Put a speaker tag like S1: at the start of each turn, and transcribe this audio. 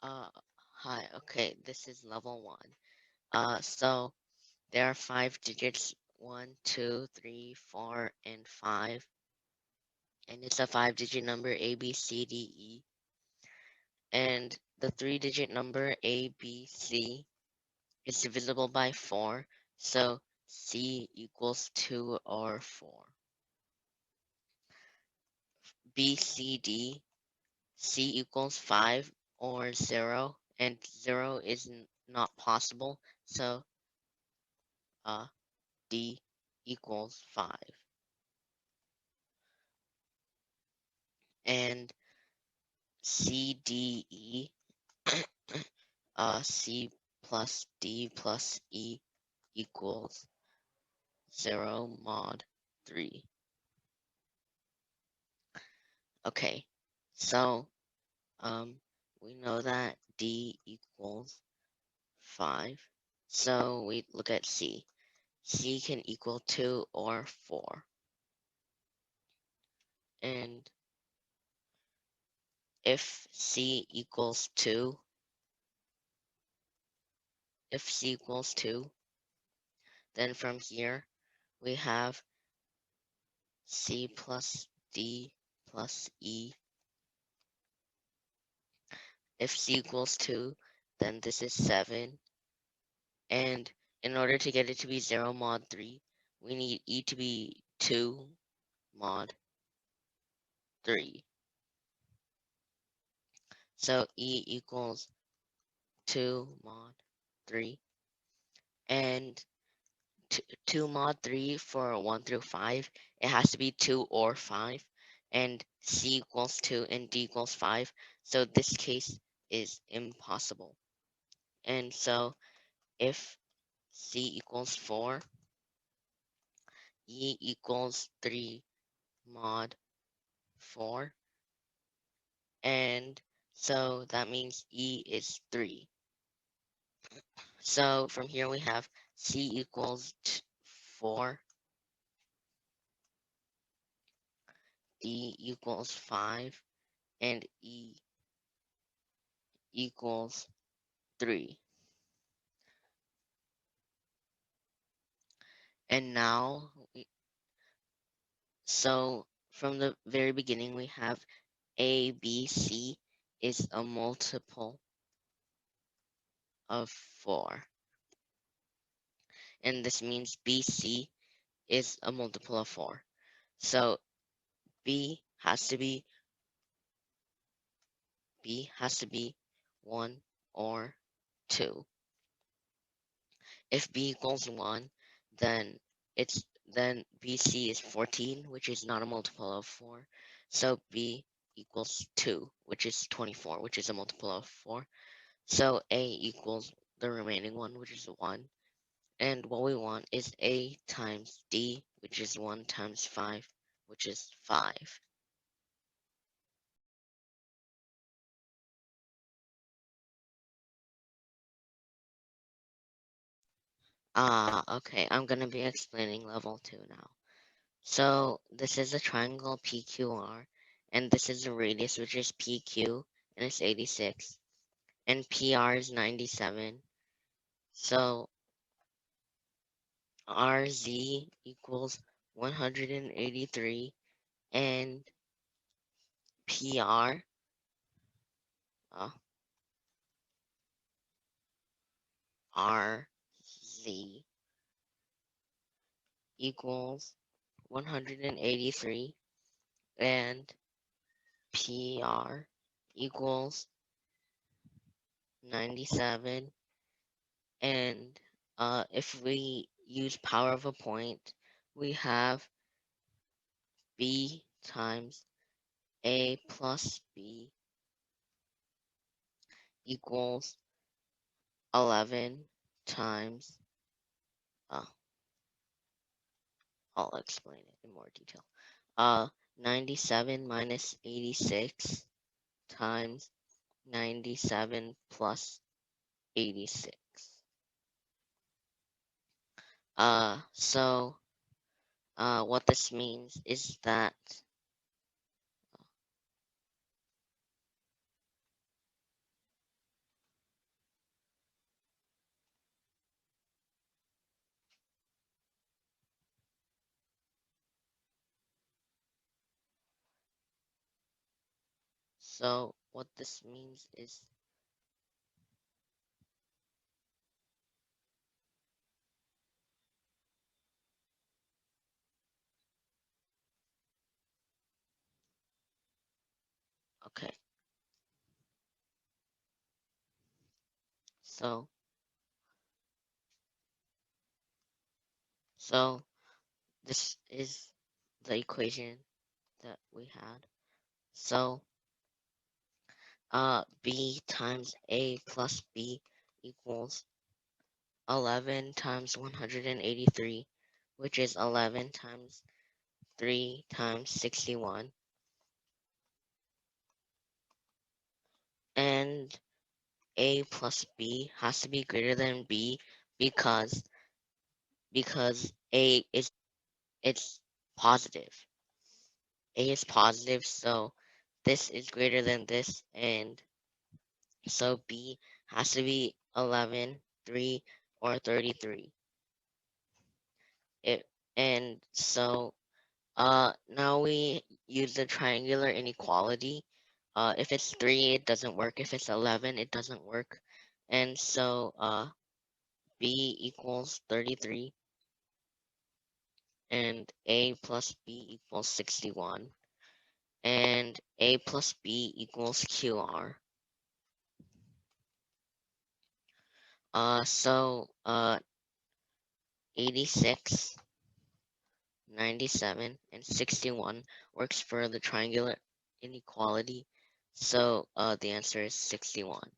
S1: Uh, Hi. Okay, this is level 1. So there are 5 digits, 1, 2, 3, 4, and 5, and it's a 5-digit number A, B, C, D, E, and the 3-digit number A, B, C is divisible by 4, so C equals 2 or 4. B, C, D, C equals 5 or 0, and 0 is not possible, so uh. D equals 5. And C, D, E, C plus D plus E equals 0 mod 3. Okay, so we know that D equals 5. So we look at C. C can equal 2 or 4. And if C equals 2, then from here we have C plus D plus E. If C equals 2, then this is 7. And in order to get it to be 0 mod 3, we need E to be 2 mod 3. So E equals 2 mod 3. And 2 mod 3 for 1 through 5, it has to be 2 or 5. And C equals 2 and D equals 5. So this case is impossible. And so if C equals 4, E equals 3 mod 4, and so that means E is 3. So from here we have C equals 4, D equals 5, and E equals 3. And now, so from the very beginning we have A, B, C is a multiple of 4. And this means BC is a multiple of 4. So B has to be 1 or 2. If B equals 1, then then BC is 14, which is not a multiple of 4. So B equals 2, which is 24, which is a multiple of 4. So A equals the remaining one, which is 1. And what we want is A times D, which is 1 times 5, which is 5. Okay, I'm going to be explaining level 2 now. So this is a triangle PQR, and this is the radius, which is PQ, and it's 86, and PR is 97. So RZ equals 183, and PR, uh, RZ equals 183, and PR equals 97. And if we use power of a point, we have B times A plus B equals 11 times, uh, I'll explain it in more detail. 97 minus 86 times 97 plus 86. So what this means is that So what this means is okay. So so this is the equation that we had. So b times a plus b equals 11 times 183, which is 11 times 3 times 61. And a plus b has to be greater than b because a is it's positive. A is positive, so this is greater than this, and so b has to be 11, 3, or 33. It and so now we use the triangular inequality. If it's 3, it doesn't work. If it's 11, it doesn't work. And so b equals 33 and a plus b equals 61 and a plus b equals qr. So 86, 97, and 61 works for the triangular inequality. So the answer is 61.